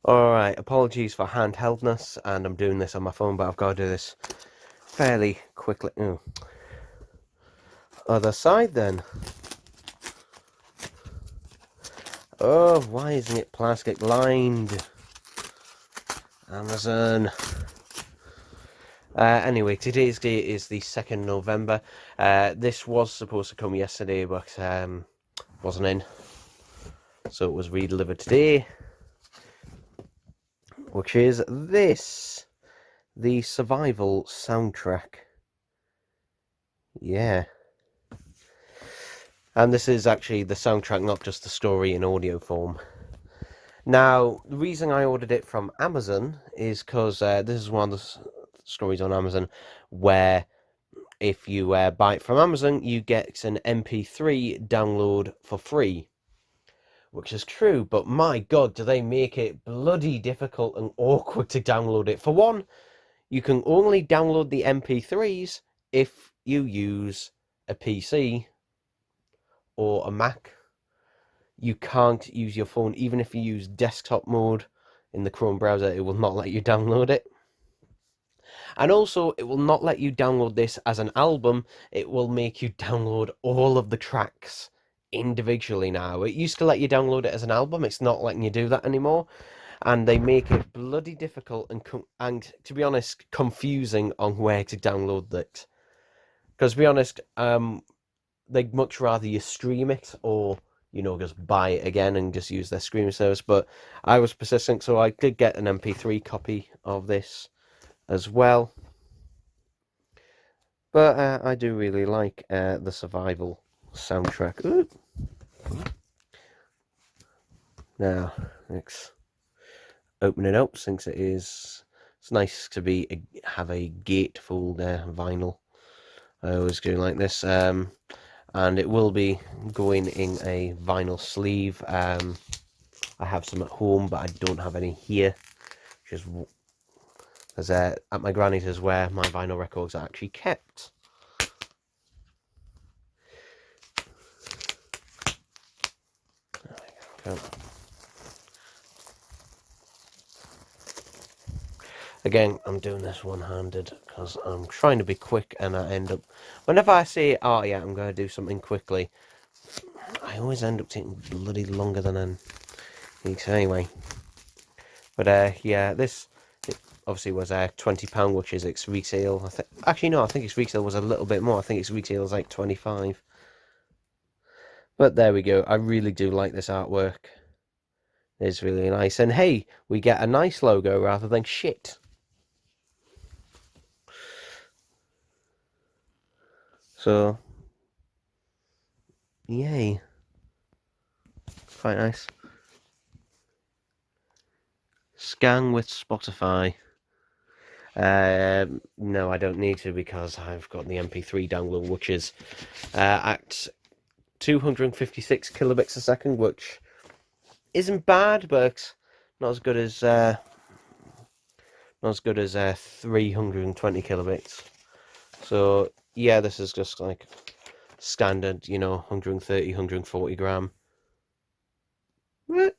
Alright, apologies for handheldness, and I'm doing this on my phone, but I've got to do this fairly quickly. Ooh. Other side then. Oh, why isn't it plastic lined? Amazon. Anyway, today's date is the 2nd November. This was supposed to come yesterday, but wasn't in. So it was redelivered today. Which is this. The Survival soundtrack. Yeah. And this is actually the soundtrack, not just the story in audio form. Now, the reason I ordered it from Amazon is because this is one of the stories on Amazon where if you buy it from Amazon, you get an MP3 download for free. Which is true, but my god, do they make it bloody difficult and awkward to download it. For one, you can only download the MP3s if you use a PC or a Mac. You can't use your phone. Even if you use desktop mode in the Chrome browser, it will not let you download it. And also, it will not let you download this as an album. It will make you download all of the tracks individually now. It used to let you download it as an album. It's not letting you do that anymore. And they make it bloody difficult and to be honest, confusing on where to download that. Because to be honest, they'd much rather you stream it or, just buy it again and just use their streaming service. But I was persistent, so I did get an MP3 copy of this as well. But I do really like the Survival soundtrack. Ooh. Now, let's open it up since it's nice to have a gatefold vinyl. I always do like this. And it will be going in a vinyl sleeve. I have some at home, but I don't have any here. Because at my granny's is where my vinyl records are actually kept. There we go. Again, I'm doing this one-handed because I'm trying to be quick, and I end up... Whenever I say, oh yeah, I'm going to do something quickly, I always end up taking bloody longer than I need to anyway. But yeah, this obviously was £20, which is its retail. Actually, no, I think its retail was a little bit more. I think its retail is like 25. But there we go. I really do like this artwork. It's really nice. And hey, we get a nice logo rather than shit. So, yay. Quite nice. Scan with Spotify. No, I don't need to because I've got the MP3 download, which is at 256 kilobits a second, which isn't bad, but not as good as 320 kilobits. So yeah, this is just like standard, 130, 140 gram. But,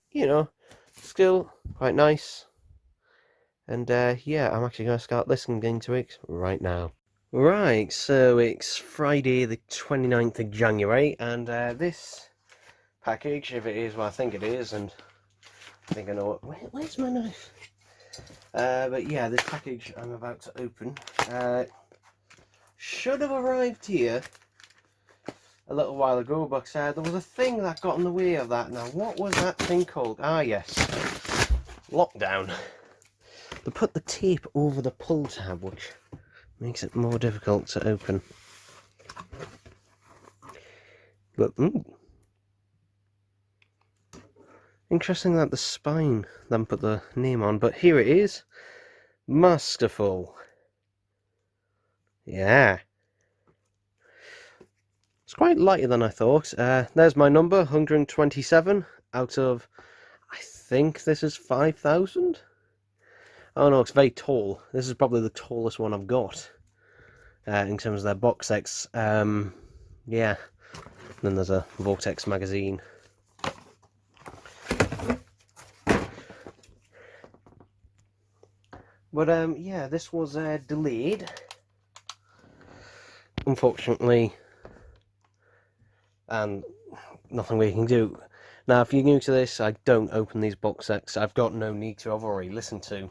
still quite nice. And yeah, I'm actually going to start listening to it right now. Right, so it's Friday the 29th of January, and this package, if it is what I think it is, and I think I know what... Where's my knife? But yeah, this package I'm about to open should have arrived here a little while ago, but there was a thing that got in the way of that. Now, what was that thing called? Ah, yes. Lockdown. They put the tape over the pull tab, which makes it more difficult to open. But, interesting that the spine then put the name on, but here it is. Masterful. Yeah. It's quite lighter than I thought. There's my number, 127 out of, I think this is 5,000? Oh no, it's very tall. This is probably the tallest one I've got in terms of their box sets. Yeah. And then there's a Vortex Magazine. But yeah, this was delayed, unfortunately, and nothing we can do. Now, if you're new to this, I don't open these box sets. I've got no need to. I've already listened to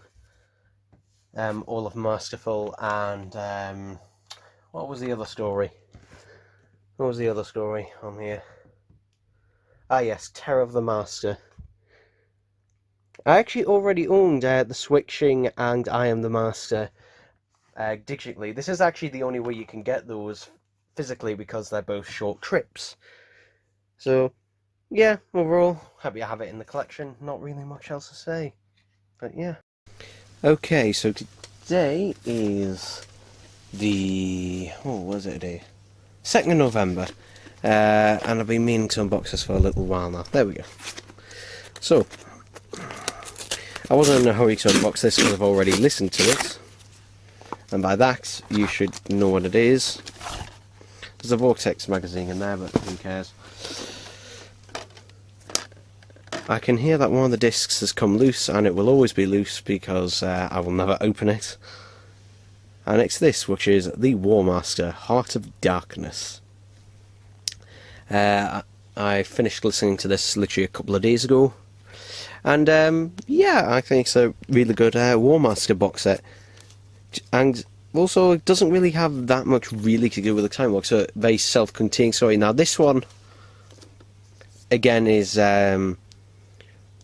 all of Masterful and what was the other story? What was the other story on here? Ah, yes, Terror of the Master. I actually already owned the Switching and I Am the Master digitally. This is actually the only way you can get those physically because they're both short trips. So, yeah, overall, happy to have it in the collection. Not really much else to say, but yeah. Okay, so today is the... oh, what was it today? 2nd of November. And I've been meaning to unbox this for a little while now. There we go. So, I wasn't in a hurry to unbox this because I've already listened to it. And by that, you should know what it is. There's a Vortex Magazine in there, but who cares? I can hear that one of the discs has come loose, and it will always be loose because I will never open it. And it's this, which is the War Master, Heart of Darkness. I finished listening to this literally a couple of days ago. And yeah, I think it's a really good War Master box set. And also, it doesn't really have that much really to do with the time walk, so very self-contained story. Now, this one, again, is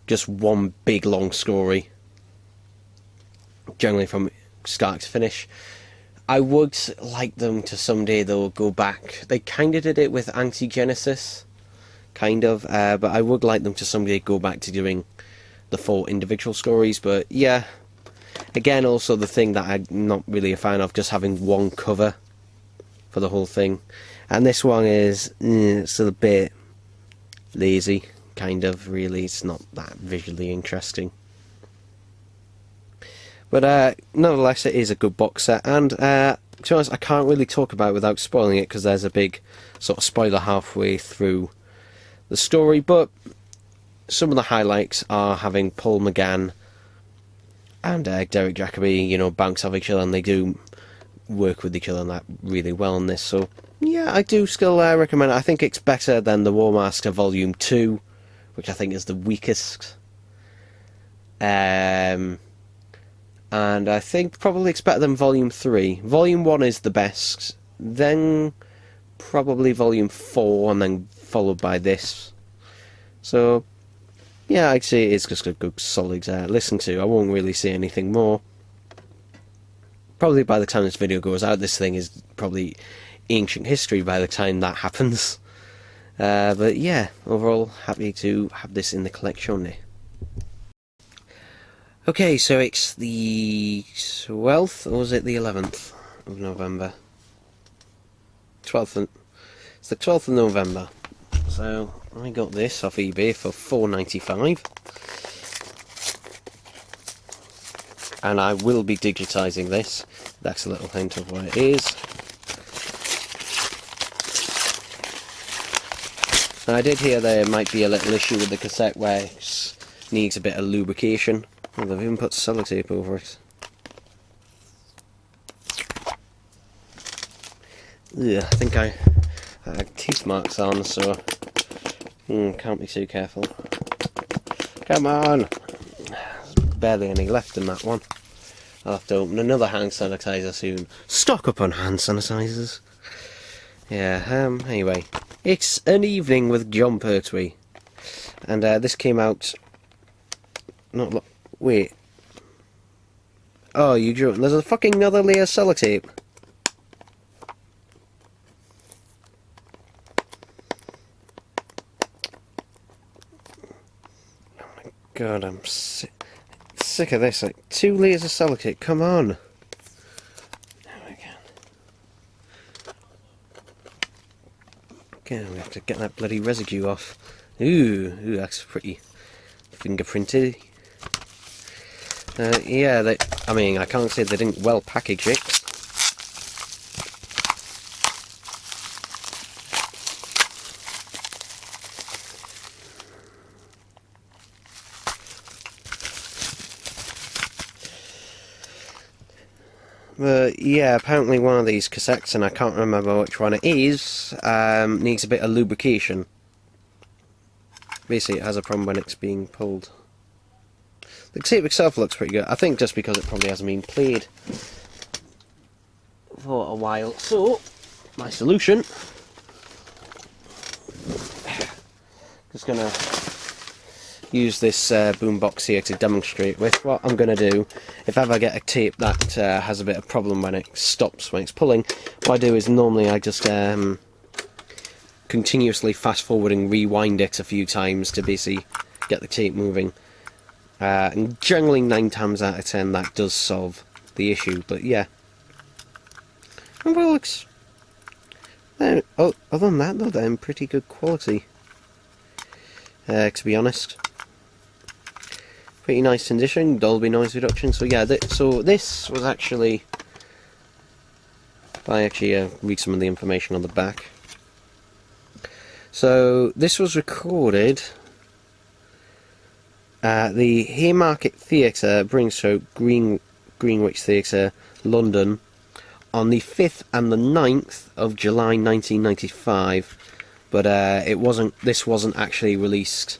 just one big long story, generally from start to finish. I would like them to someday, though, go back. They kind of did it with Anti-Genesis, kind of, but I would like them to someday go back to doing the 4 individual stories. But yeah, again, also the thing that I'm not really a fan of, just having one cover for the whole thing. And this one is it's a bit lazy, kind of, really. It's not that visually interesting. But nonetheless, it is a good box set. And to be honest, I can't really talk about it without spoiling it, because there's a big sort of spoiler halfway through the story. But some of the highlights are having Paul McGann and Derek Jacobi, you know, bounce off each other, and they do work with each other and that really well in this. So yeah, I do still recommend it. I think it's better than the War Master Volume 2, which I think is the weakest. And I think probably it's better than Volume 3. Volume 1 is the best, then probably Volume 4, and then followed by this. So yeah, I'd say it's just a good solid listen to. I won't really say anything more. Probably by the time this video goes out, this thing is probably ancient history by the time that happens. But yeah, overall, happy to have this in the collection. Okay, so it's the 12th, or was it the 11th of November? 12th. It's the 12th of November. So I got this off eBay for $4.95, and I will be digitising this. That's a little hint of what it is. Now, I did hear there might be a little issue with the cassette where it needs a bit of lubrication. Well, they've even put sellotape over it. Yeah, I think I had teeth marks on, so can't be too careful. Come on! There's barely any left in that one. I'll have to open another hand sanitizer soon. Stock up on hand sanitizers. Yeah, anyway. It's An Evening with John Pertwee. And this came out... Wait. Oh, you drew... There's a fucking another layer of sellotape. Oh my god, I'm sick of this. Like, 2 layers of sellotape, come on. There we go. Okay, we have to get that bloody residue off. Ooh, that's pretty fingerprinted. Yeah, I mean, I can't say they didn't well package it. But yeah, apparently one of these cassettes, and I can't remember which one it is, needs a bit of lubrication. Basically, it has a problem when it's being pulled. The tape itself looks pretty good. I think just because it probably hasn't been played for a while. So, my solution, just gonna use this boombox here to demonstrate with. What I'm gonna do, if ever I get a tape that has a bit of problem when it stops when it's pulling, what I do is normally I just continuously fast forward and rewind it a few times to basically get the tape moving. And generally 9 times out of 10 that does solve the issue. But yeah. And well, looks. Other than that though, they're in pretty good quality. To be honest. Pretty nice condition, Dolby noise reduction. So yeah, so this was actually. I actually read some of the information on the back. So this was recorded at the Haymarket Theatre, Bringscote, Greenwich Theatre, London, on the 5th and the 9th of July 1995. But this wasn't actually released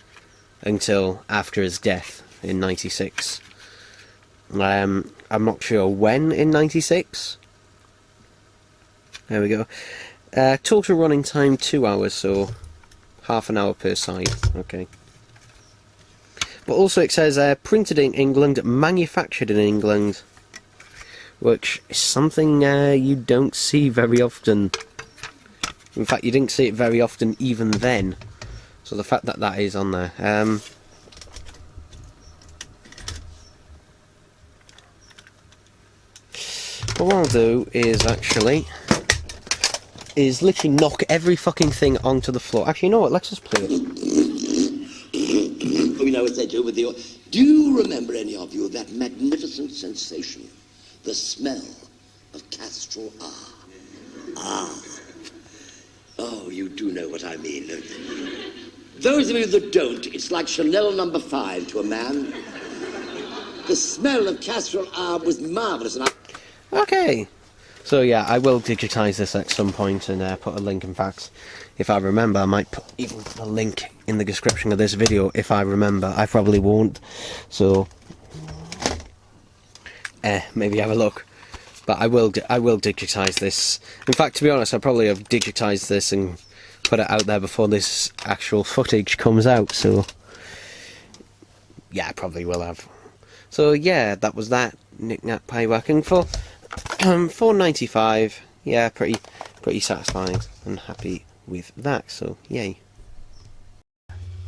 until after his death in '96. I'm not sure when in '96. There we go. Total running time 2 hours, so half an hour per side. Okay. But also it says printed in England, manufactured in England, which is something you don't see very often. In fact, you didn't see it very often even then. So the fact that that is on there. What I'll do is literally knock every fucking thing onto the floor. Actually, you know what? Let's just play it. We know it's that over the. Do you remember, any of you, that magnificent sensation, the smell of Castrol R? Ah. Oh, you do know what I mean, don't you? Those of you that don't, it's like Chanel No. 5 to a man. The smell of Castrol R was marvellous, and Okay. So yeah, I will digitise this at some point and put a link. In fact, if I remember, I might even put a link in the description of this video if I remember. I probably won't, so maybe have a look. But I will digitise this. In fact, to be honest, I probably have digitised this and put it out there before this actual footage comes out. So yeah, I probably will have. So yeah, that was that. Knick-knack paddywhacking for $4.95. Yeah, pretty satisfying and happy with that. So yay.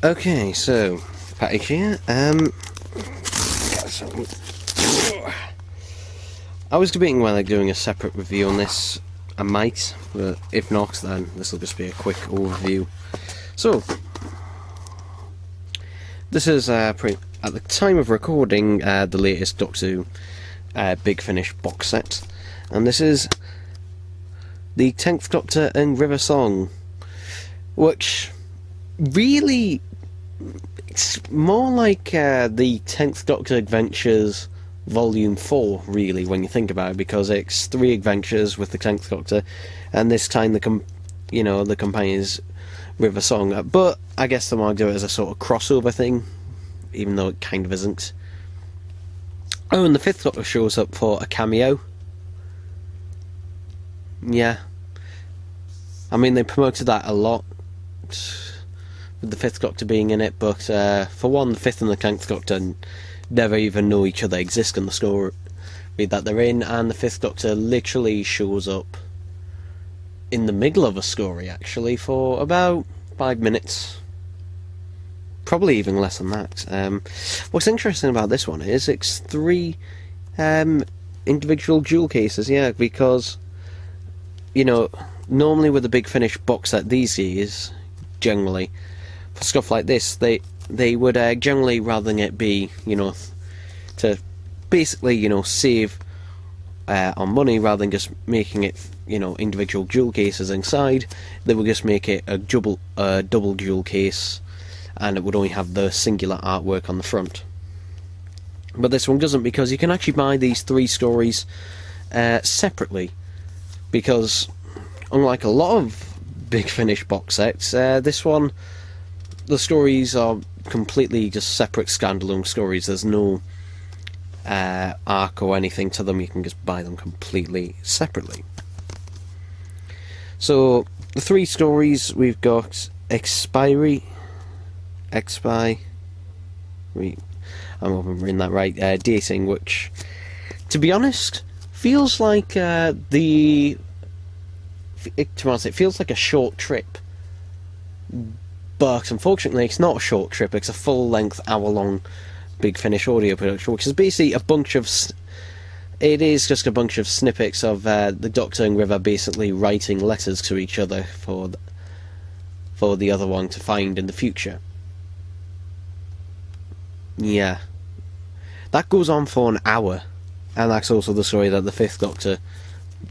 Okay, so package here. I was debating whether doing a separate review on this. I might, but if not, then this will just be a quick overview. So this is at the time of recording the latest Doctor Who Big Finish box set, and this is the 10th Doctor and River Song, which really, it's more like the 10th Doctor Adventures Volume 4, really, when you think about it, because it's 3 adventures with the 10th Doctor, and this time the companion's River Song. But I guess they might do it as a sort of crossover thing, even though it kind of isn't. Oh, and the 5th Doctor shows up for a cameo. Yeah. I mean, they promoted that a lot, with the 5th Doctor being in it, but for one, the 5th and the 10th Doctor never even know each other exist in the story that they're in, and the 5th Doctor literally shows up in the middle of a story, actually, for about 5 minutes. Probably even less than that. What's interesting about this one is it's 3 individual jewel cases, yeah, because, you know, normally with the Big Finish box set these days, generally, for stuff like this, they would generally, rather than it be, you know, to basically, you know, save on money, rather than just making it, you know, individual jewel cases inside, they would just make it a double jewel case, and it would only have the singular artwork on the front. But this one doesn't, because you can actually buy these 3 stories separately, because unlike a lot of Big Finish box sets, this one, the stories are completely just separate standalone stories. There's no arc or anything to them. You can just buy them completely separately. So the 3 stories we've got: Expiry, I'm hoping I'm reading that right, Dating, which, to be honest, feels like it feels like a short trip, but unfortunately it's not a short trip. It's a full-length, hour-long Big Finish audio production, which is basically a bunch of it is just a bunch of snippets of the Doctor and River basically writing letters to each other for the other one to find in the future. Yeah, that goes on for an hour, and that's also the story that the 5th Doctor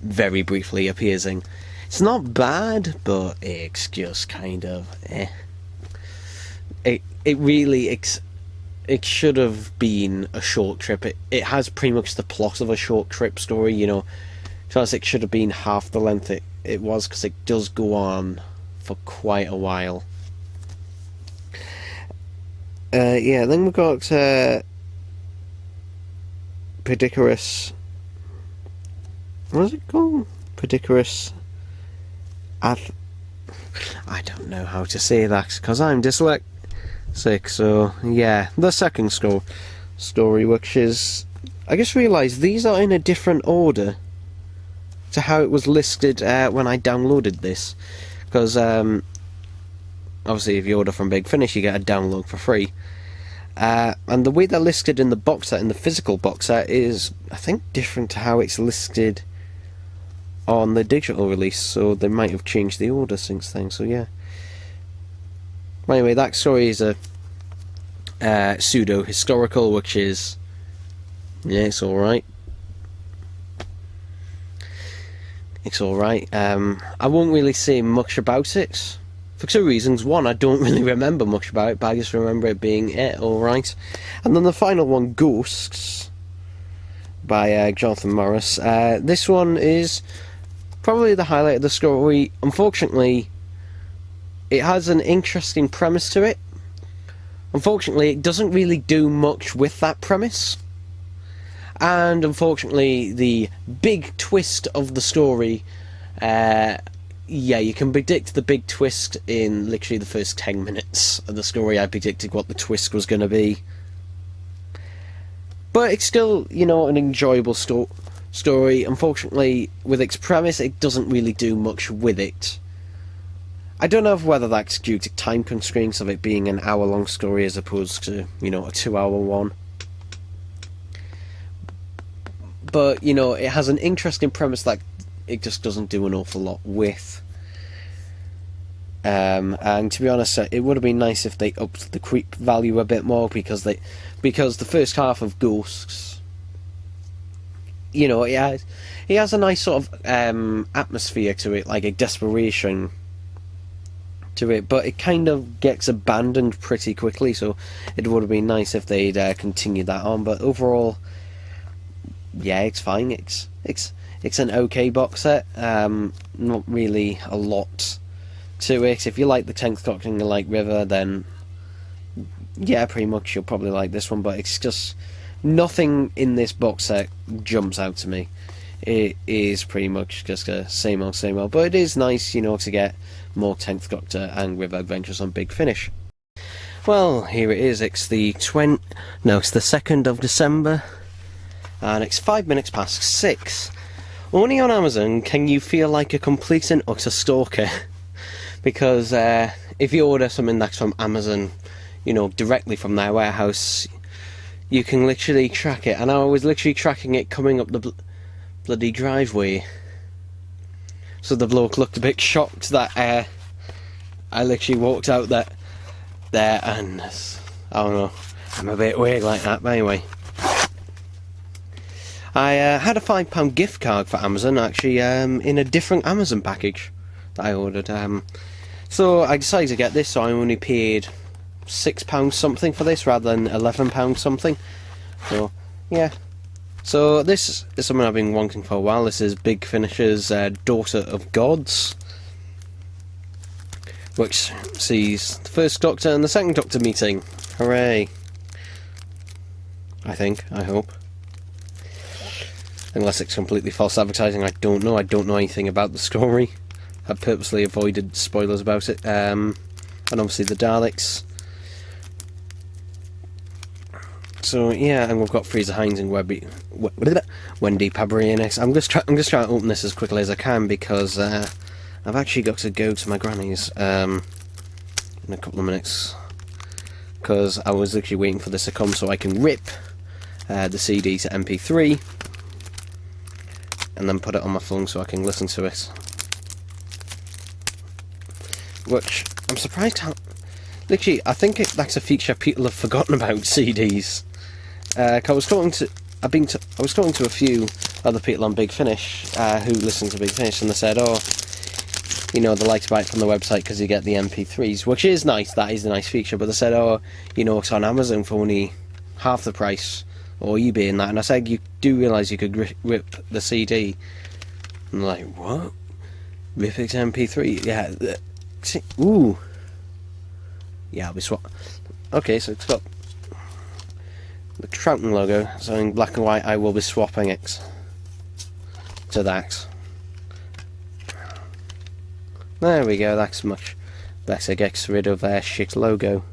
very briefly appears in. It's not bad, but it's just kind of It really it should have been a short trip. It has pretty much the plot of a short trip story, you know. So it should have been half the length it was, because it does go on for quite a while. Yeah, then we've got Pedicorus. What is it called? Pedicorus. I don't know how to say that because I'm dyslexic. So yeah, the second story, which is, I just realised these are in a different order to how it was listed when I downloaded this, because obviously if you order from Big Finish you get a download for free, and the way they're listed in the box set, in the physical box set, is I think different to how it's listed on the digital release, so they might have changed the order since then, so yeah. Anyway, that story is a pseudo-historical, which is, yeah, it's alright. It's alright. I won't really say much about it, for 2 reasons. One, I don't really remember much about it, but I just remember it being alright. And then the final one, Ghosts, by Jonathan Morris. This one is probably the highlight of the story. Unfortunately, it has an interesting premise to it. Unfortunately, it doesn't really do much with that premise. And unfortunately, the big twist of the story, yeah, you can predict the big twist in literally the first 10 minutes of the story. I predicted what the twist was going to be. But it's still, you know, an enjoyable story. Unfortunately, with its premise, it doesn't really do much with it. I don't know whether that's due to time constraints of it being an hour-long story as opposed to, you know, a 2-hour one. But, you know, it has an interesting premise that it just doesn't do an awful lot with. And to be honest, it would have been nice if they upped the creep value a bit more, because the first half of Ghosts, you know, it has a nice sort of atmosphere to it, like a desperation to it, but it kind of gets abandoned pretty quickly, so it would have been nice if they'd continued that on. But overall, yeah, it's fine. It's an okay box set. Not really a lot to it. If you like the 10th Doctor and you like River, then yeah, pretty much you'll probably like this one. But it's just nothing in this box set jumps out to me. It is pretty much just a same old, but it is nice, you know, to get more 10th Doctor and River adventures on Big Finish. Well, here it is. It's the 2nd of December, and it's 5 minutes past 6. Only on Amazon can you feel like a complete and utter stalker, because if you order something that's from Amazon, you know, directly from their warehouse, you can literally track it. And I was literally tracking it coming up the bloody driveway. So the bloke looked a bit shocked that I literally walked out there, and I don't know, I'm a bit weird like that. But anyway, I had a £5 gift card for Amazon, actually, in a different Amazon package that I ordered. So I decided to get this, so I only paid £6 something for this rather than £11 something. So yeah, So this is something I've been wanting for a while. This is Big Finish's Daughter of Gods, which sees the first Doctor and the second Doctor meeting. Hooray! I hope. Unless it's completely false advertising, I don't know. I don't know anything about the story. I've purposely avoided spoilers about it. And obviously the Daleks. So yeah, and we've got Fraser Hines and Wendy Pabry next. I'm just trying to open this as quickly as I can because I've actually got to go to my granny's in a couple of minutes, because I was literally waiting for this to come so I can rip the CD to MP3 and then put it on my phone so I can listen to it. Which I'm surprised how. Literally, I think that's a feature people have forgotten about, CDs. I was talking to a few other people on Big Finish who listen to Big Finish, and they said, "Oh, you know, they like to buy it from the website because you get the MP3s," which is nice. That is a nice feature. But they said, "Oh, you know, it's on Amazon for only half the price, or eBay and that." And I said, "You do realise you could rip the CD?" And they're like, "What? Rip it to MP3? Yeah. Ooh. Yeah, I'll be swap." Okay, so it's got the Troughton logo, so in black and white I will be swapping it to that. There we go, that's much better, gets rid of their shit logo.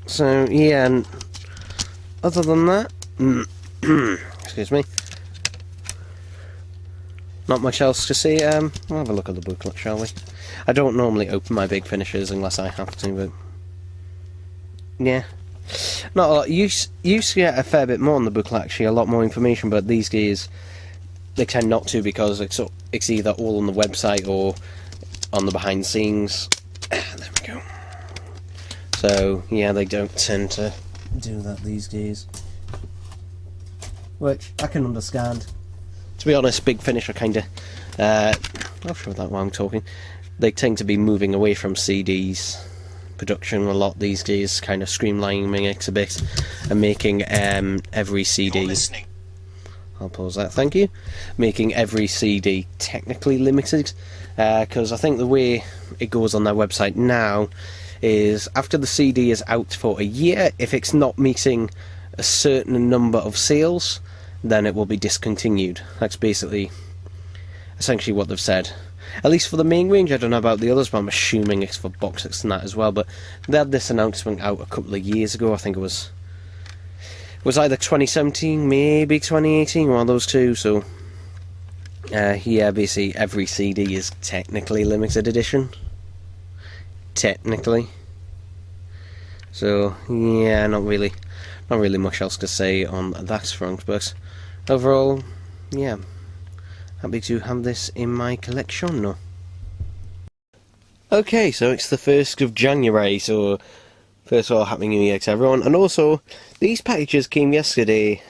So yeah, and other than that, excuse me, not much else to see. We'll have a look at the booklet, shall we? I don't normally open my Big Finishes unless I have to, but yeah, not a lot. Used to get a fair bit more on the booklet, actually, a lot more information, but these days they tend not to, because it's either all on the website or on the behind the scenes. There we go. So yeah, they don't tend to do that these days, which I can understand. To be honest, Big Finish are kind of I'll show that while I'm talking. They tend to be moving away from CDs production a lot these days, kind of streamlining it a bit and making every CD. I'll pause that, thank you. Making every CD technically limited, because I think the way it goes on their website now is after the CD is out for a year, if it's not meeting a certain number of sales, then it will be discontinued. That's basically essentially what they've said. At least for the main range. I don't know about the others, but I'm assuming it's for box sets and that as well. But they had this announcement out a couple of years ago. I think it was either 2017, maybe 2018, one of those two. So yeah, basically every CD is technically limited edition. Technically. So yeah, not really much else to say on that front. But overall, yeah, happy to have this in my collection now. Okay, so it's the 1st of January, so first of all, Happy New Year to everyone. And also, these packages came yesterday.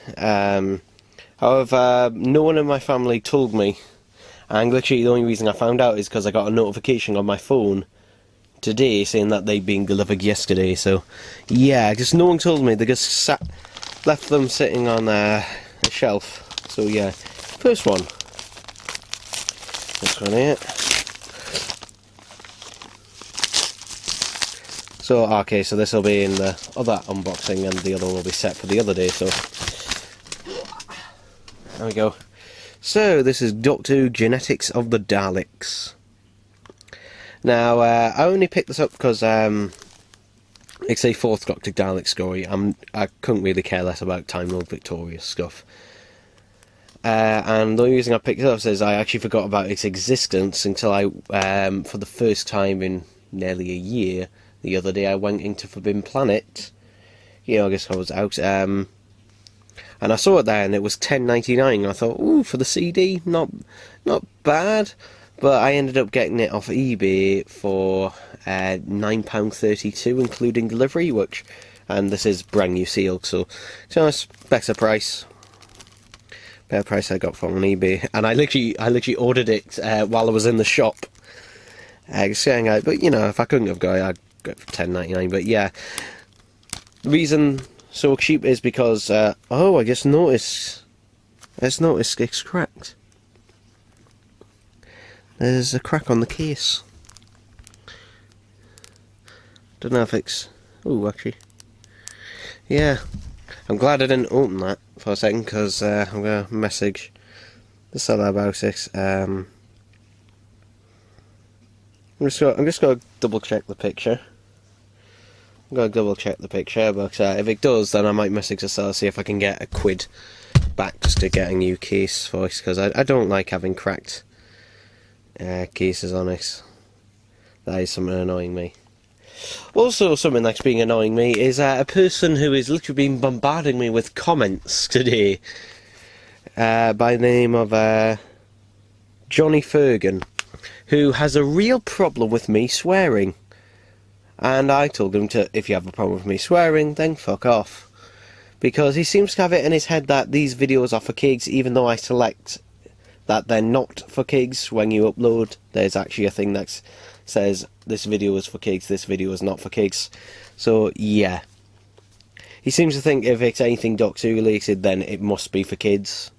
However, no one in my family told me. And literally the only reason I found out is because I got a notification on my phone today saying that they'd been delivered yesterday. So yeah, just no one told me. They just left them sitting on a shelf. So yeah, first one. This one here. So okay, so this will be in the other unboxing, and the other will be set for the other day. So there we go. So this is Doctor Who Genetics of the Daleks. Now I only picked this up because it's a 4th Doctor Dalek story. I couldn't really care less about Time Lord Victorious stuff. And the only reason I picked it up is I actually forgot about its existence until I, for the first time in nearly a year, the other day I went into Forbidden Planet. You know, I guess I was out, and I saw it there, and it was $10.99. I thought, ooh, for the CD, not bad. But I ended up getting it off eBay for £9.32, including delivery, and this is brand new sealed, so it's better price. Better price I got from on eBay, and I literally ordered it while I was in the shop. Saying but you know, if I couldn't have got it, I'd go for $10.99. But yeah, the reason so cheap is because, oh, I just noticed it's cracked. There's a crack on the case. Don't know if it's... Oh, actually. Yeah. I'm glad I didn't open that for a second, because I'm going to message the seller about it. I'm just going to double check the picture. I'm going to double check the picture, but if it does, then I might message the seller, see if I can get a quid back just to get a new case for it, because I don't like having cracked cases on it. That is something annoying me. Also, something that's been annoying me is a person who has literally been bombarding me with comments today, by the name of Johnny Fergan, who has a real problem with me swearing. And I told him to, if you have a problem with me swearing, then fuck off. Because he seems to have it in his head that these videos are for kids, even though I select that they're not for kids. When you upload, there's actually a thing that says this video is for kids, this video is not for kids. So yeah, he seems to think if it's anything Doctor Who related, then it must be for kids,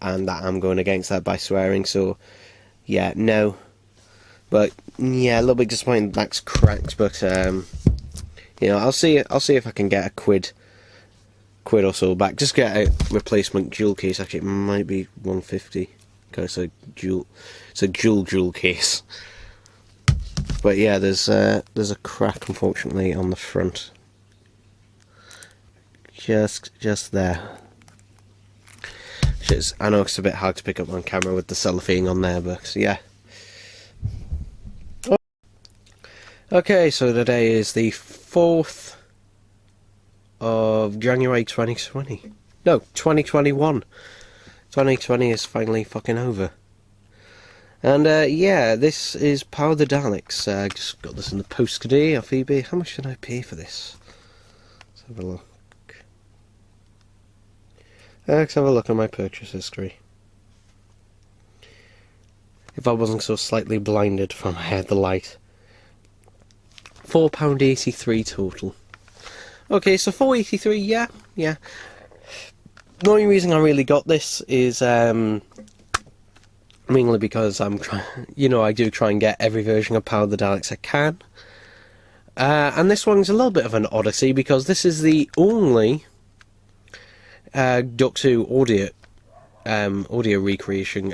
and that I'm going against that by swearing. So yeah, no. But yeah, a little bit disappointed that's cracked, but you know, I'll see if I can get a quid or so back. Just get a replacement jewel case. Actually, it might be 150 because it's a jewel case. But yeah, there's a crack, unfortunately, on the front. Just there. I know it's a bit hard to pick up on camera with the cellophane on there, but yeah. Okay, so today is the 4th of January 2020. No, 2021. 2020 is finally fucking over. And yeah, this is Power the Daleks. I just got this in the post today off eBay. How much did I pay for this? Let's have a look. Let's have a look at my purchase history. If I wasn't so slightly blinded from the light. £4.83 total. Okay, so £4.83, yeah. The only reason I really got this is mainly because I'm trying, you know, I do try and get every version of Power the Daleks I can. And this one's a little bit of an odyssey because this is the only Doctor Who audio recreation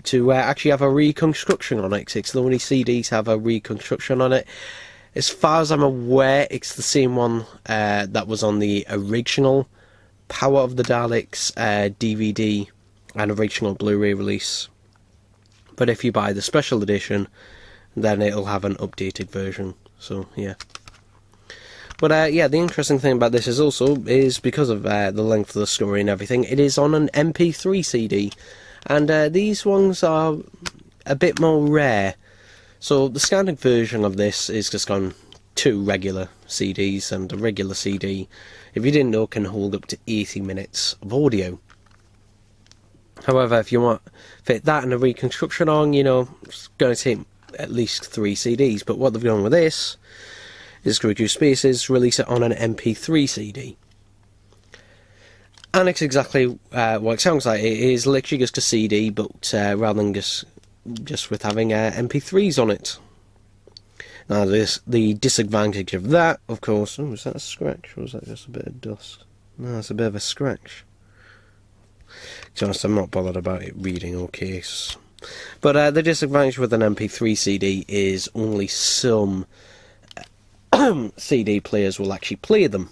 to actually have a reconstruction on it. It's the only CD to have a reconstruction on it. As far as I'm aware, it's the same one that was on the original Power of the Daleks DVD and original Blu-ray release. But if you buy the special edition, then it'll have an updated version. So yeah. But yeah, the interesting thing about this is because of the length of the story and everything, it is on an MP3 CD. And these ones are a bit more rare. So the standard version of this is just on 2 regular CDs, and a regular CD, if you didn't know, can hold up to 80 minutes of audio. However, if you want fit that and a reconstruction on, you know, it's going to take at least 3 CDs. But what they've done with this is to reduce spaces, release it on an MP3 CD. And it's exactly what it sounds like. It is literally just a CD, but rather than just with having MP3s on it. Now, the disadvantage of that, of course... Oh, was that a scratch, or was that just a bit of dust? No, it's a bit of a scratch. To be honest, I'm not bothered about it reading okay. But the disadvantage with an MP3 CD is only some CD players will actually play them.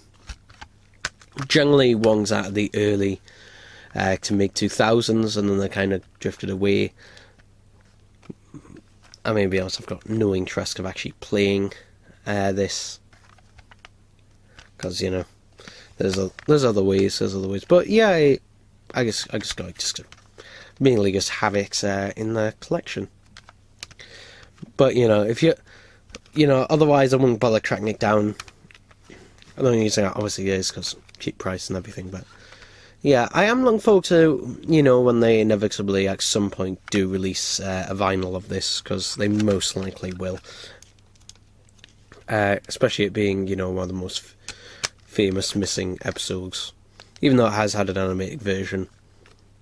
Generally, ones out of the early to mid-2000s, and then they kind of drifted away. I mean, to be honest, I've got no interest of actually playing this, because, you know, there's other ways. But yeah, I just got to mainly just have it in the collection. But you know, if you know, otherwise I wouldn't bother tracking it down. I don't use it, obviously it is because cheap price and everything, but yeah, I am looking forward to, you know, when they inevitably at some point do release a vinyl of this, because they most likely will. especially it being, you know, one of the most famous missing episodes, even though it has had an animated version.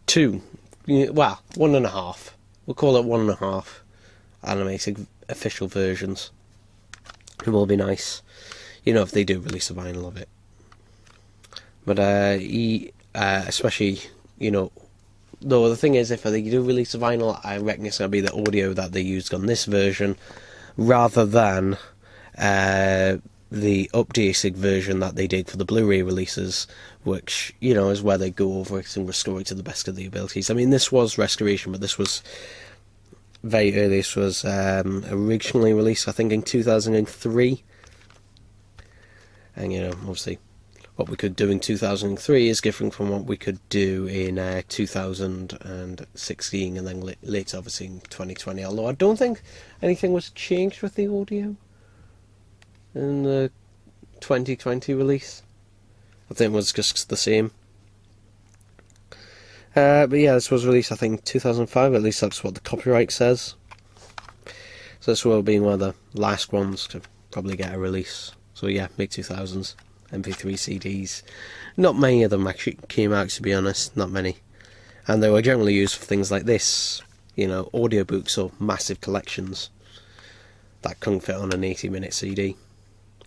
2, well, 1.5. We'll call it 1.5 animated official versions. It will be nice, you know, if they do release a vinyl of it. But especially, you know, though the thing is, if they do release a vinyl, I reckon it's going to be the audio that they used on this version, rather than the updated version that they did for the Blu-ray releases, which, you know, is where they go over it and restore it to the best of their abilities. I mean, this was restoration, but this was very early. This was originally released, I think, in 2003. And, you know, obviously, what we could do in 2003 is different from what we could do in 2016, and then later, obviously, in 2020. Although I don't think anything was changed with the audio in the 2020 release. I think it was just the same. But yeah, this was released, I think, 2005. At least that's what the copyright says. So this will be one of the last ones to probably get a release. So yeah, mid-2000s. MP3 CDs. Not many of them actually came out, to be honest. Not many. And they were generally used for things like this. You know, audiobooks or massive collections that couldn't fit on an 80-minute CD.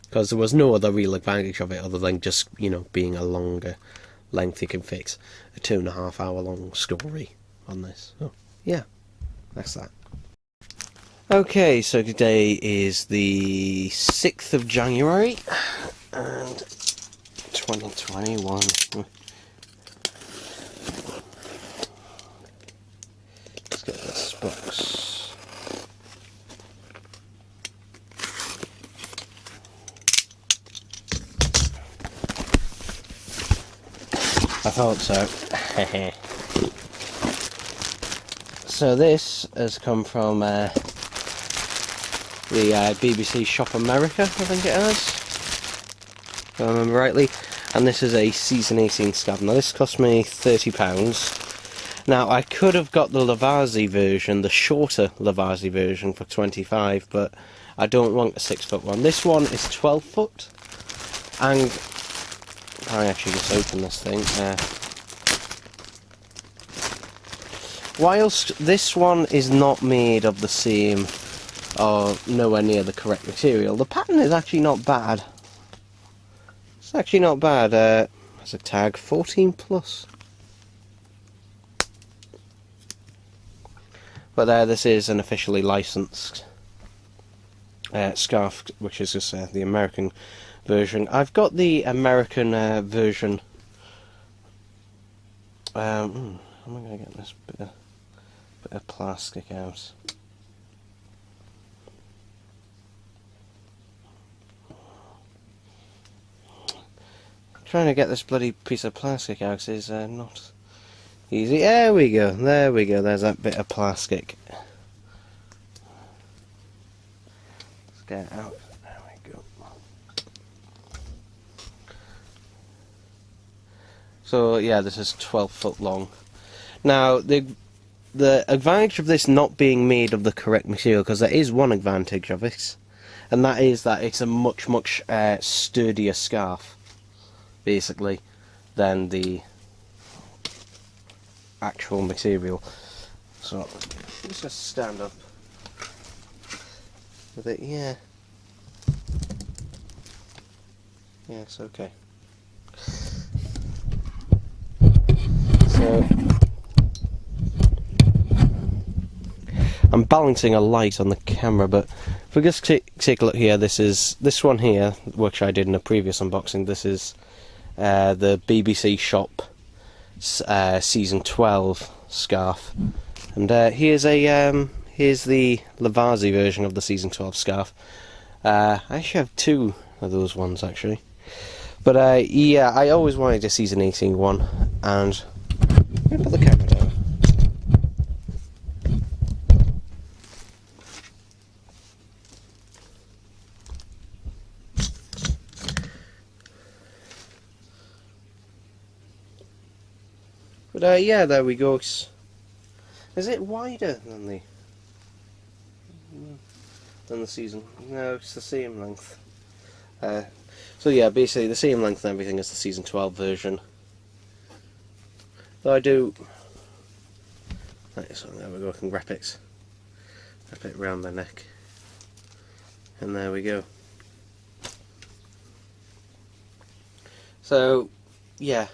Because there was no other real advantage of it other than just, you know, being a longer length. You can fit a 2.5 hour long story on this. Oh, yeah, that's that. Okay, so today is the 6th of January, and 2021. Let's get this box. I thought so. So this has come from the BBC Shop America, I think it has, if I remember rightly. And this is a season 18 scarf. Now this cost me £30. Now I could have got the Lavazzi version, the shorter Lavazzi version, for 25, but I don't want a 6-foot one. This one is 12 foot, and I actually just opened this thing. Whilst this one is not made of the same or nowhere near the correct material, the pattern is actually not bad. It's actually not bad. There's a tag, 14 plus. But this is an officially licensed scarf, which is just the American version. I've got the American version. How am I going to get this bit of plastic out? Trying to get this bloody piece of plastic out is not easy. There we go, there we go, there's that bit of plastic. Let's get it out. There we go. So yeah, this is 12 foot long. Now the advantage of this not being made of the correct material, because there is one advantage of it, and that is that it's a much sturdier scarf, basically, than the actual material. So let's just stand up with it. Yeah, it's okay. So I'm balancing a light on the camera, but if we just take a look here, this one here, which I did in a previous unboxing. This is the BBC Shop season 12 scarf, and here's the Lavazzi version of the season 12 scarf. I actually have two of those ones actually, but yeah, I always wanted a season 18 one, and let me put the camera down. But yeah, there we go. Is it wider than the season? No, it's the same length. So yeah, basically the same length and everything as the season 12 version. Though I do... Right, so there we go, I can wrap it around the neck. And there we go. So, yeah.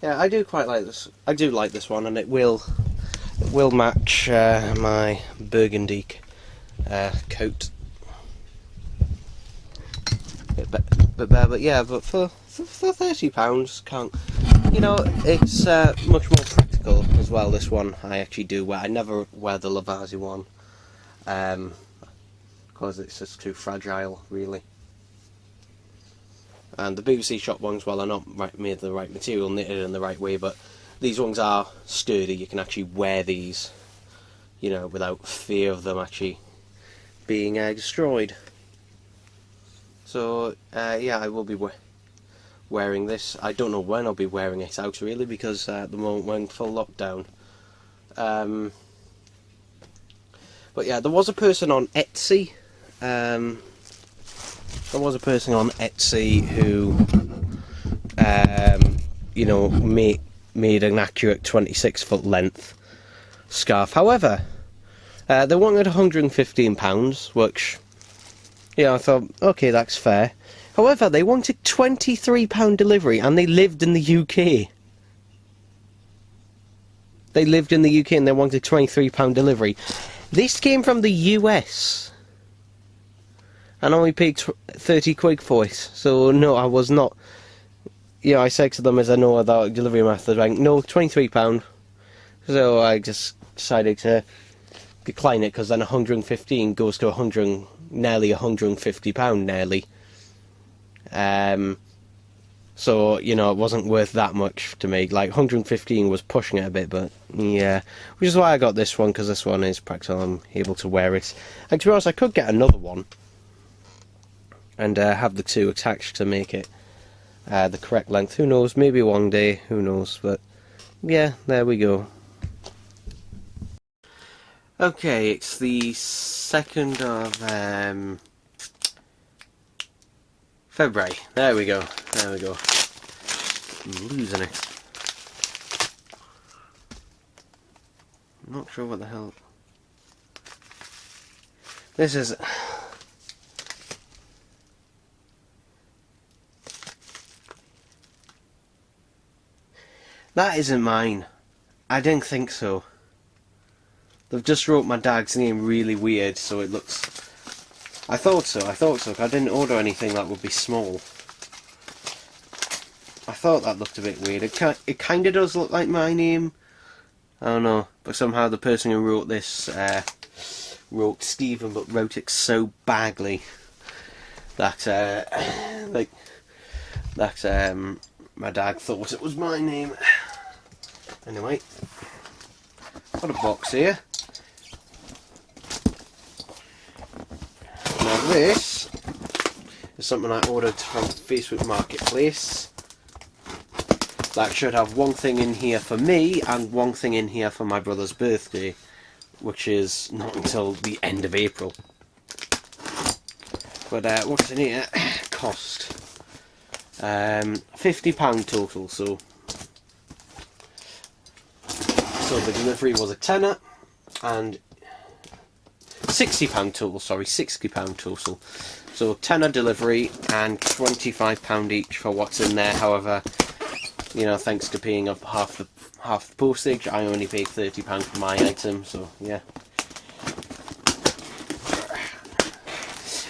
Yeah, I do quite like this. I do like this one, and it will match my burgundy coat. But yeah, but for £30, can't, you know, it's much more practical as well. This one I actually do wear. I never wear the Lavazzi one, because it's just too fragile, really. And the BBC shop ones, well, are not made of the right material, knitted in the right way, but these ones are sturdy. You can actually wear these, you know, without fear of them actually being destroyed. So yeah, I will be wearing this. I don't know when I'll be wearing it out, really, because at the moment we're in full lockdown. But yeah, there was a person on Etsy. There was a person on Etsy who, you know, made an accurate 26-foot length scarf. However, they wanted £115, which, yeah, I thought, okay, that's fair. However, they wanted £23 delivery, and they lived in the UK. They lived in the UK and they wanted £23 delivery. This came from the US. And I only paid 30 quid for it. So, no, I was not... You know, I said to them as I know about delivery method, like, no, £23. So I just decided to decline it, because then 115 goes to nearly £150, nearly. So, you know, it wasn't worth that much to me. Like, 115 was pushing it a bit, but yeah. Which is why I got this one, because this one is practical. I'm able to wear it. And to be honest, I could get another one and have the two attached to make it the correct length. Who knows? Maybe one day. Who knows? But yeah, there we go. Okay, it's the 2nd of February. There we go. There we go. I'm losing it. I'm not sure what the hell. This is. That isn't mine. I didn't think so. They've just wrote my dad's name really weird, so it looks... I thought so, I didn't order anything that would be small. I thought that looked a bit weird. It kind of does look like my name. I don't know, but somehow the person who wrote this wrote Stephen, but wrote it so badly that my dad thought it was my name. Anyway, got a box here. Now this is something I ordered from Facebook Marketplace. That should have one thing in here for me and one thing in here for my brother's birthday, which is not until the end of April. But what's in here? Cost £50 total. So the delivery was a tenner, and £60 total. Sorry, £60 total. So tenner delivery and £25 each for what's in there. However, you know, thanks to paying up half the postage, I only paid £30 for my item. So yeah.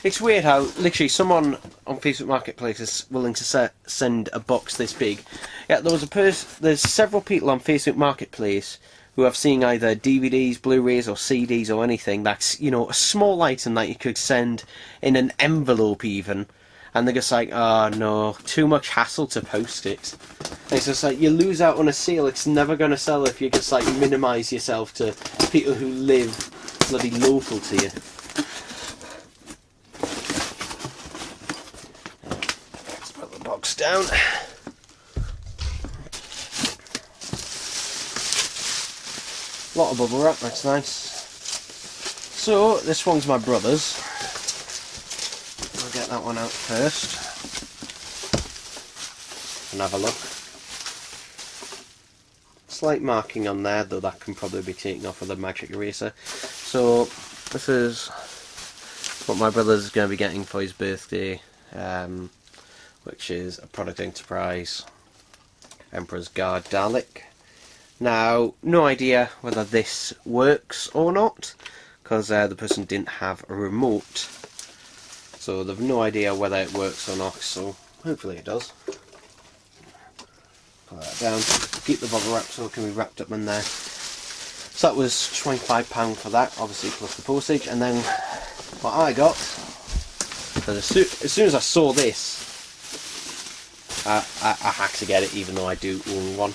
It's weird how literally someone on Facebook Marketplace is willing to send a box this big. Yeah, there's several people on Facebook Marketplace who have seen either DVDs, Blu-rays or CDs or anything that's, you know, a small item that you could send in an envelope even, and they're just like, oh no, too much hassle to post it. And it's just like, you lose out on a sale. It's never going to sell if you just like minimise yourself to people who live bloody local to you. Let's put the box down. Lot of bubble wrap, that's nice. So this one's my brother's. I'll get that one out first and have a look. Slight marking on there, though that can probably be taken off with a magic eraser. So this is what my brother's going to be getting for his birthday, which is a Product Enterprise Emperor's Guard Dalek. Now, no idea whether this works or not, because the person didn't have a remote, so they've no idea whether it works or not, so hopefully it does. Put that down, keep the bubble wrap so it can be wrapped up in there. So that was £25 for that, obviously plus the postage. And then what I got, as soon as I saw this, I had to get it, even though I do own one.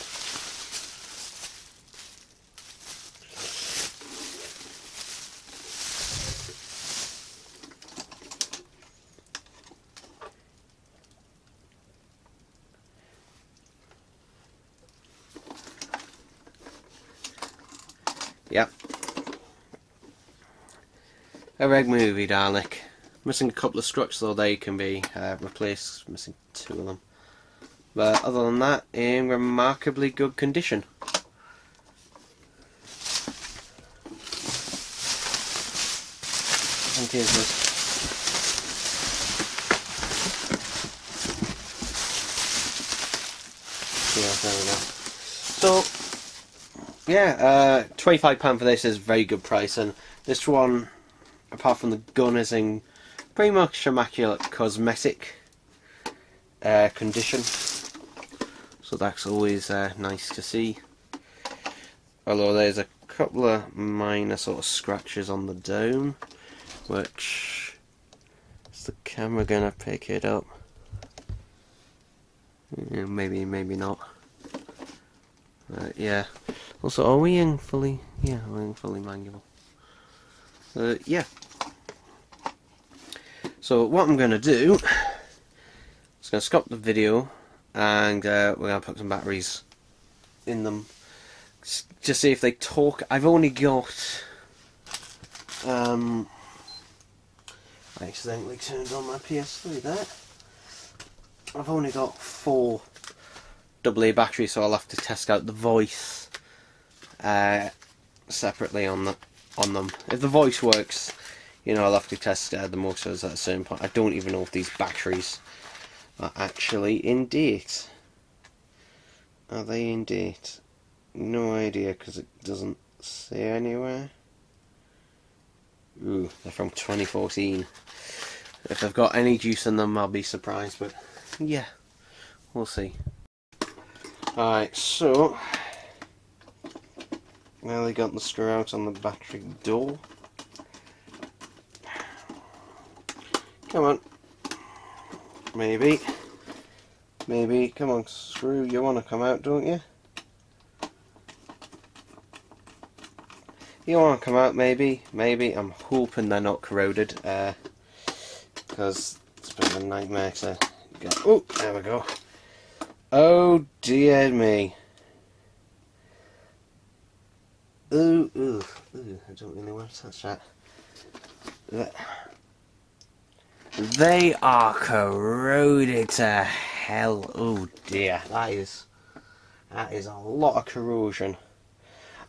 Yep. A reg movie Dalek. Missing a couple of struts, though they can be replaced. Missing 2 of them. But other than that, in remarkably good condition. And here's this. Yeah, there we go. So, yeah, £25 for this is a very good price, and this one, apart from the gun, is in pretty much immaculate cosmetic condition, so that's always nice to see. Although there's a couple of minor sort of scratches on the dome, which is the camera gonna pick it up? Yeah, maybe not. Yeah. Also, are we in fully? Yeah, we're in fully manual. Yeah. So what I'm going to do is going to stop the video, and we're going to put some batteries in them to see if they talk. I've only got I accidentally turned on my PS3 there. I've only got 4 AA batteries, so I'll have to test out the voice separately on them. If the voice works, you know, I'll have to test the motors at a certain point. I don't even know if these batteries are actually in date. Are they in date? No idea, because it doesn't say anywhere. Ooh, they're from 2014. If they've got any juice in them, I'll be surprised, but yeah, we'll see. Alright, so now they got the screw out on the battery door. Come on. Maybe. Come on, screw. You want to come out, don't you? You want to come out, maybe. I'm hoping they're not corroded, because it's a bit of a nightmare to get. Oh, there we go. Oh dear me. Ooh, I don't really want to touch that. They are corroded to hell. Oh dear, that is a lot of corrosion.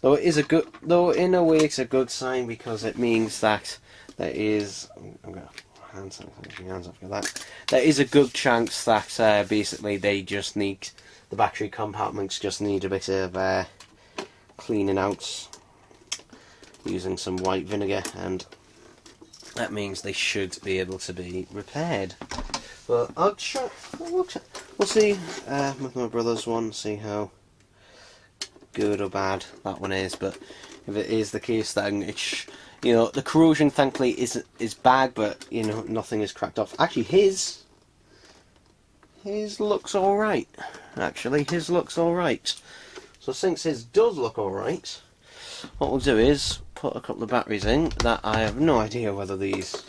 Though it is a good, though in a way it's a good sign, because it means that there is. I'm gonna hands off for that. There is a good chance that basically they just need, the battery compartments just need a bit of cleaning out using some white vinegar, and that means they should be able to be repaired. But we'll see with my brother's one, see how good or bad that one is. But if it is the case, then it's, you know, the corrosion thankfully is bad, but you know, nothing is cracked off. Actually, his looks all right. Actually, his looks all right. So since his does look all right, what we'll do is put a couple of batteries in that I have no idea whether these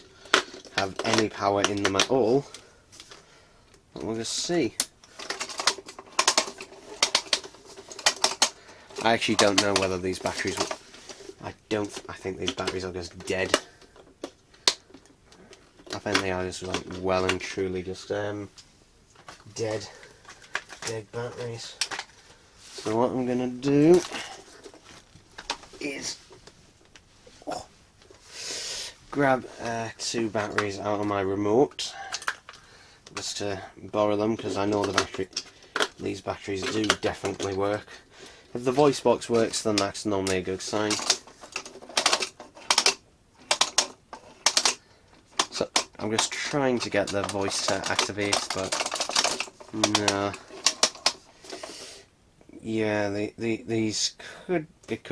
have any power in them at all. But we'll just see. I actually don't know whether these batteries. I think these batteries are just dead. I think they are just like well and truly just dead batteries. So what I'm gonna do is grab 2 batteries out of my remote just to borrow them, because I know these batteries do definitely work. If the voice box works, then that's normally a good sign. So I'm just trying to get the voice to activate, but no. Yeah, these could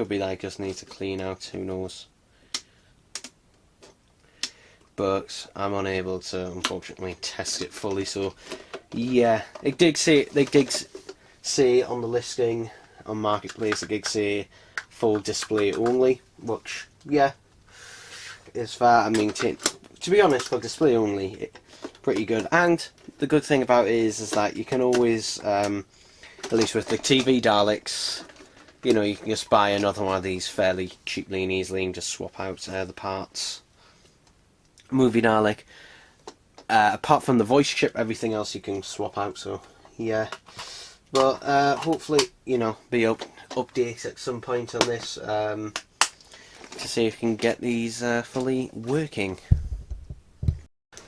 be like just need to clean out, who knows. But I'm unable to unfortunately test it fully, so yeah, they did say on the listing on Marketplace, it did say full display only, which yeah is fair. I mean, to be honest, for display only, pretty good. And the good thing about it is that you can always, at least with the TV Daleks, you know, you can just buy another one of these fairly cheaply and easily and just swap out the parts. Movie Dalek, apart from the voice chip, everything else you can swap out, so yeah. But hopefully, you know, be update at some point on this to see if we can get these fully working.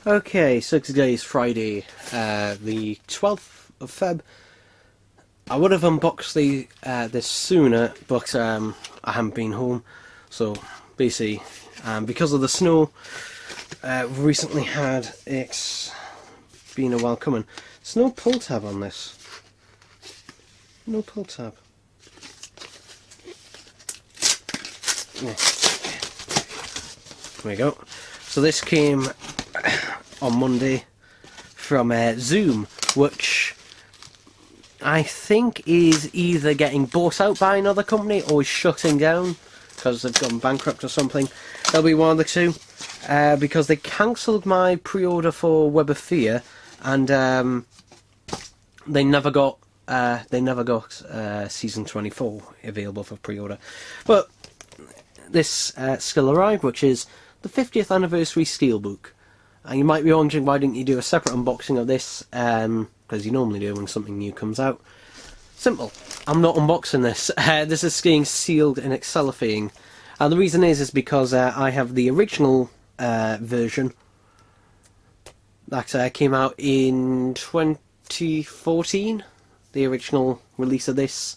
Okay, so today is Friday, the 12th of Feb. I would have unboxed this sooner, but I haven't been home, so basically, because of the snow, we've recently had, it's been a while coming. There's no pull tab on this. No pull tab. Yeah. There we go. So this came on Monday from Zoom, which I think is either getting bought out by another company or is shutting down because they've gone bankrupt or something. That'll be one of the two. Because they cancelled my pre-order for Web of Fear, and they never got season 24 available for pre-order. But this still arrived, which is the 50th Anniversary Steelbook. And you might be wondering, why didn't you do a separate unboxing of this? Because you normally do when something new comes out. Simple. I'm not unboxing this. This is getting sealed in cellophane. And the reason is because I have the original version that came out in 2014, the original release of this.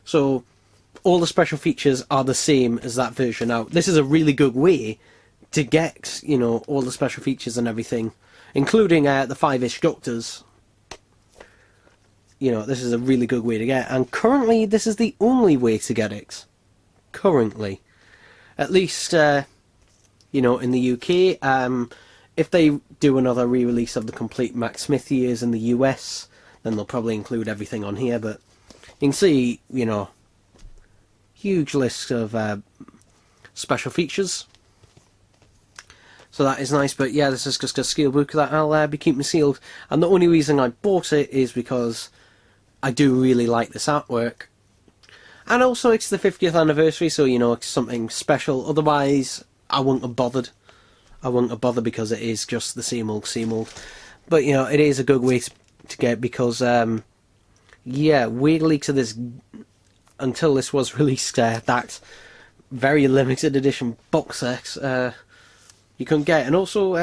So all the special features are the same as that version. Now, this is a really good way to get, you know, all the special features and everything, including the 5-ish Doctors. You know, this is a really good way to get, and currently this is the only way to get it. Currently. At least, you know, in the UK. If they do another re-release of the complete Matt Smith years in the US, then they'll probably include everything on here, but you can see, you know, huge list of special features. So that is nice, but yeah, this is just a steelbook that I'll be keeping sealed. And the only reason I bought it is because I do really like this artwork. And also it's the 50th anniversary, so you know, it's something special. Otherwise, I wouldn't have bothered. I wouldn't have bothered because it is just the same old, same old. But you know, it is a good way to get, because yeah, weirdly to this, until this was released, that very limited edition box set you couldn't get. And also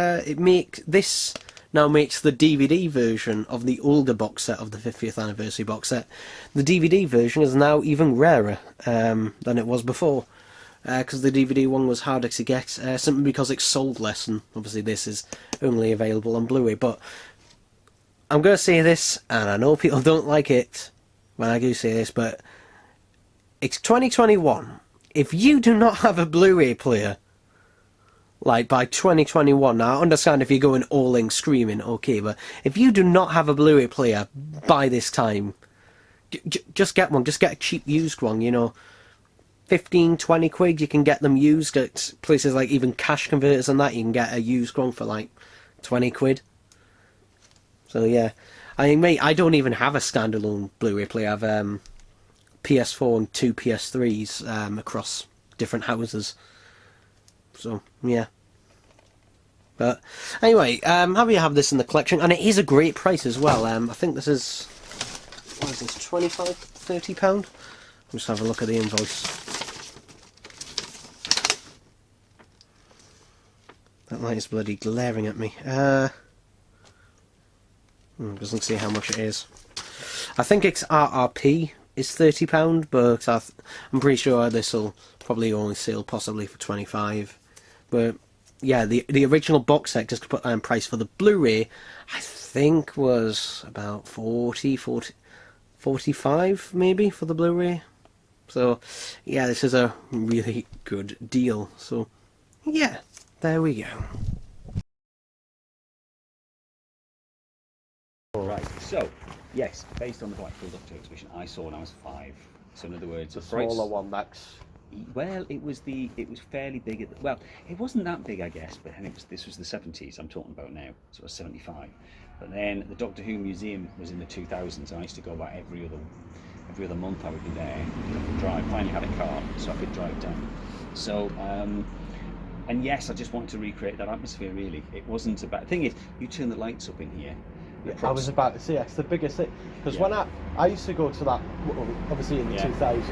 this now makes the DVD version of the older box set of the 50th anniversary box set. The DVD version is now even rarer than it was before, because the DVD one was harder to get, simply because it sold less, and obviously this is only available on Blu-ray. But I'm going to say this, and I know people don't like it when I do say this, but it's 2021. If you do not have a Blu-ray player, like by 2021, now I understand if you're going all in screaming, okay, but if you do not have a Blu-ray player by this time, just get one. Just get a cheap used one, you know. 15, 20 quid, you can get them used at places like even Cash Converters and that. You can get a used one for like 20 quid. So yeah, I mean, mate, I don't even have a standalone Blu-ray player. I have PS4 and 2 PS3s across different houses. So yeah. But anyway, happy to have this in the collection, and it is a great price as well. I think this is, what is this, £25, £30? Just have a look at the invoice. That light is bloody glaring at me. Doesn't see how much it is. I think its RRP is £30, but I'm pretty sure this will probably only sell possibly for 25. But yeah, the original box set, just to put that in price, for the Blu-ray, I think was about 45 maybe for the Blu-ray. So yeah, this is a really good deal. So yeah, there we go. Right, so yes, based on the Blackpool Doctor exhibition I saw when I was 5. So in other words, The smaller one, Max. well, it was fairly big. Well, it wasn't that big, I guess, but this was the 70s. I'm talking about now, so it was 75. But then the Doctor Who Museum was in the 2000s. I used to go about every other month. I would be there. I could drive. Finally had a car, so I could drive down. So. And yes, I just wanted to recreate that atmosphere. Really, it wasn't about. The thing is, you turn the lights up in here. Yeah, I was about to say, it's the biggest thing, because when I used to go to that, obviously in the 2000s,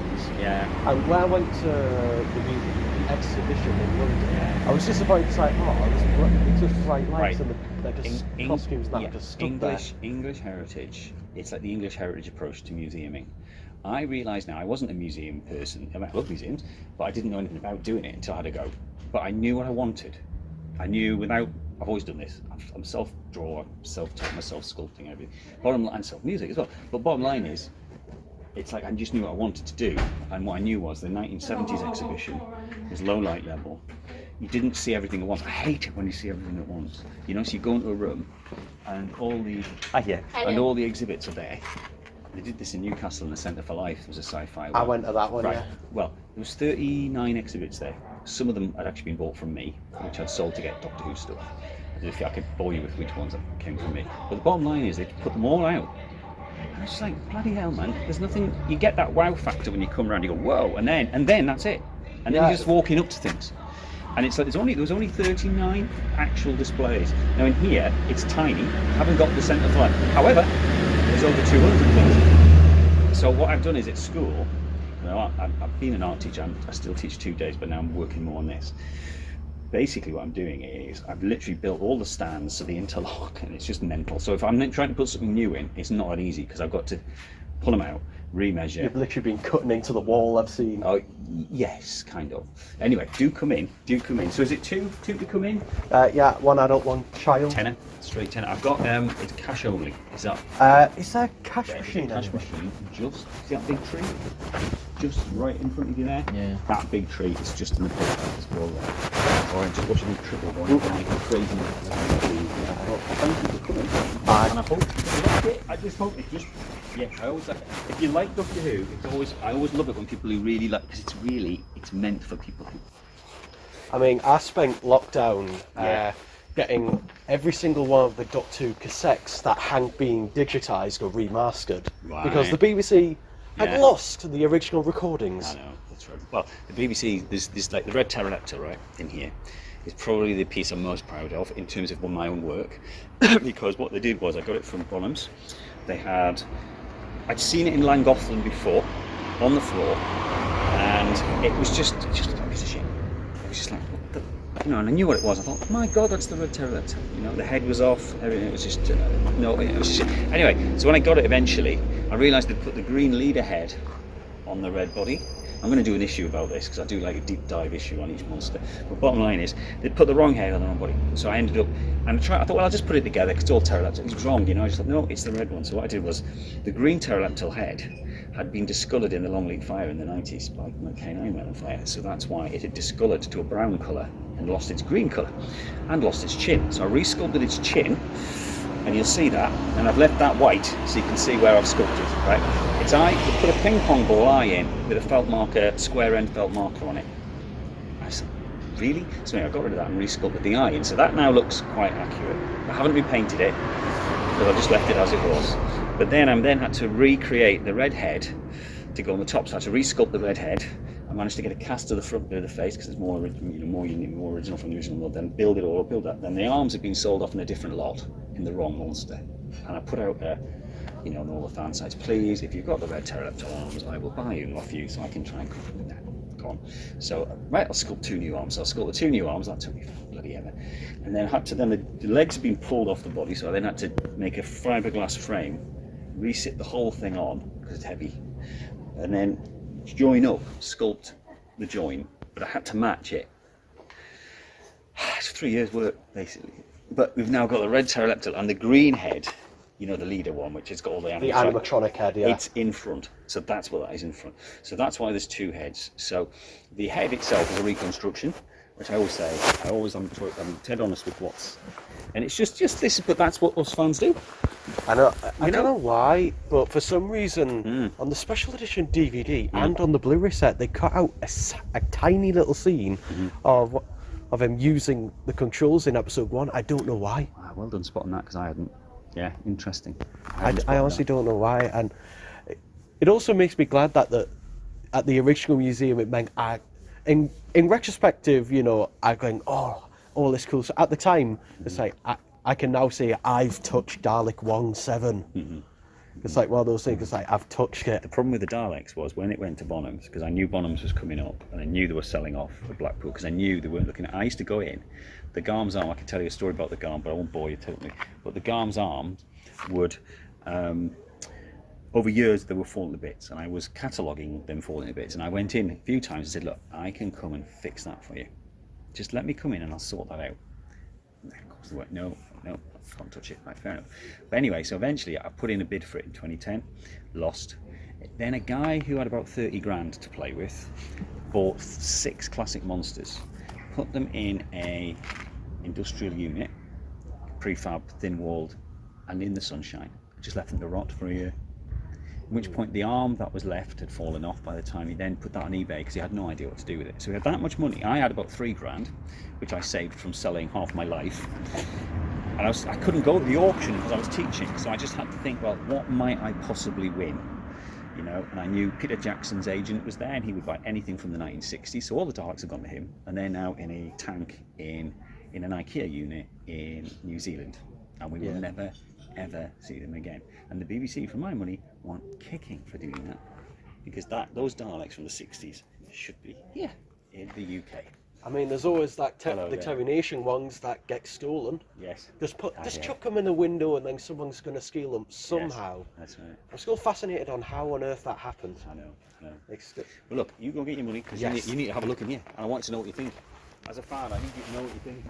and when I went to the exhibition in London, I was disappointed. It's like, it's just bright lights, and they're just costumes that just stood there. English heritage, it's like the English heritage approach to museuming. I realise now, I wasn't a museum person. I love museums, but I didn't know anything about doing it until I had a go. But I knew what I wanted. I knew I've always done this. I'm self-drawer, self-taught myself, sculpting, everything. Bottom line, self-music as well. But bottom line is, it's like I just knew what I wanted to do. And what I knew was the 1970s exhibition was low light level. You didn't see everything at once. I hate it when you see everything at once. You know, so you go into a room and all the exhibits are there. They did this in Newcastle in the Centre for Life. There was a sci-fi one. I went to that one, right. Yeah. Well, there was 39 exhibits there. Some of them had actually been bought from me, which I'd sold to get Doctor Who stuff. If I could bore you with which ones that came from me. But the bottom line is they put them all out. And I was just like, bloody hell, man. There's nothing. You get that wow factor when you come around. You go, whoa, and then that's it. And then you're just walking up to things. And it's like there was only 39 actual displays. Now in here, it's tiny. I haven't got the Centre for Life. However, there's over 200 things. So what I've done is at school, you know, I've been an art teacher. I still teach 2 days, but now I'm working more on this. Basically what I'm doing is I've literally built all the stands to the interlock, and it's just mental. So if I'm trying to put something new in, it's not that easy because I've got to pull them out, remeasure. You've literally been cutting into the wall, I've seen. Oh, yes, kind of. Anyway, do come in. So is it two to come in? Yeah, one adult, one child. Tenner, straight tenner. I've got, it's cash only. Is that? Is there a cash machine? Cash machine, just, see that big tree? Just right in front of you there? Yeah. That big tree is just in the pit. It's all there. Or I'm just watching the triple one. Like crazy. Thank you for coming. And I hope you like it. I just hope it just. Yeah, I always like it. If you like Doctor Who, I always love it when people who really like, because it's meant for people who. I mean, I spent lockdown getting every single one of the Doctor Who cassettes that hadn't been digitised or remastered, because the BBC had lost the original recordings. I know, that's right. Well, the BBC, there's like the Red Pterodactyl, right, in here, is probably the piece I'm most proud of in terms of my own work, because what they did was I got it from Bonhams. I'd seen it in Llangollen before, on the floor, and it was just a piece of shit. It was just like, what the, you know, and I knew what it was. I thought, my God, that's the Red Pterodactyl. You know, the head was off, everything. It was just no. It was just anyway. So when I got it eventually, I realised they'd put the green leader head on the red body. I'm going to do an issue about this because I do like a deep dive issue on each monster. But bottom line is, they'd put the wrong head on the wrong body. So I ended up, and I thought, well, I'll just put it together because it's all pterodactyl. It was wrong, you know. I just thought, no, it's the red one. So what I did was, the green pterodactyl head had been discoloured in the Longleat fire in the 90s by K9 went on fire. So that's why it had discoloured to a brown colour and lost its green colour and lost its chin. So I resculpted its chin. And you'll see that, and I've left that white so you can see where I've sculpted, right? Its eye, you put a ping pong ball eye in with a felt marker, square end felt marker on it. I said, really? So anyway, I got rid of that and resculpted the eye in, so that now looks quite accurate. I haven't repainted it, because I just left it as it was. But then I had to recreate the red head to go on the top, so I had to resculpt the red head. I managed to get a cast of the front bit of the face because it's more original from the original model. Then build it all, build that. Then the arms have been sold off in a different lot in the wrong monster, and I put out on all the fan sites, please, if you've got the red pterodactyl arms, I will buy you off you so I can try and cook them now. Go on. So right, I'll sculpt 2 new arms. So I'll sculpt the 2 new arms. That took me bloody ever, and then the legs have been pulled off the body, so I then had to make a fiberglass frame, resit the whole thing on because it's heavy, and then join up, sculpt the joint, but I had to match it. It's 3 years work basically, but we've now got the red pterodactyl and the green head, the leader one, which has got all the animatronic head. Yeah, it's in front, so that's what that is in front. So that's why there's 2 heads. So the head itself is a reconstruction, which I always say, I'm dead honest with what's, and it's just this, but that's what us fans do. I know. I don't know why, but for some reason, on the special edition DVD and on the Blu-ray set, they cut out a tiny little scene of him using the controls in episode 1. I don't know why. Well done spotting that, because I hadn't. Yeah, interesting. I honestly don't know why, and it also makes me glad that at the original museum, it meant in retrospective, I'm going, oh, all this cool. So at the time, it's like I can now say I've touched Dalek Wong 7. It's like one of those things. It's like I've touched it. The problem with the Daleks was when it went to Bonhams, because I knew Bonhams was coming up, and I knew they were selling off the Blackpool, because I knew they weren't looking at. I used to go in. The Garm's arm. I can tell you a story about the Garm, but I won't bore you totally. But the Garm's arm would, over years, they were falling to bits, and I was cataloguing them falling to bits. And I went in a few times and said, "Look, I can come and fix that for you. Just let me come in and I'll sort that out." And of course, they went, "No, can't touch it." Right, fair enough. But anyway, so eventually I put in a bid for it in 2010, lost. Then a guy who had about 30 grand to play with bought 6 classic monsters, put them in a industrial unit, prefab, thin-walled, and in the sunshine. Just left them to rot for a year. At which point the arm that was left had fallen off by the time he then put that on eBay, because he had no idea what to do with it. So he had that much money. I had about 3 grand, which I saved from selling half my life. And I couldn't go to the auction because I was teaching, so I just had to think, well, what might I possibly win? And I knew Peter Jackson's agent was there, and he would buy anything from the 1960s, so all the Daleks have gone to him, and they're now in a tank in an IKEA unit in New Zealand, and we will never, ever see them again. And the BBC, for my money, want kicking for doing that, because those Daleks from the 60s should be here in the UK. I mean, there's always the Terry Nation ones that get stolen. Yes. Just chuck them in the window, and then someone's going to steal them somehow. Yes, that's right. I'm still fascinated on how on earth that happened. I know. Well, look, you go get your money, because you need to have a look in here, and I want to know what you think. As a fan, I need you to know what you think.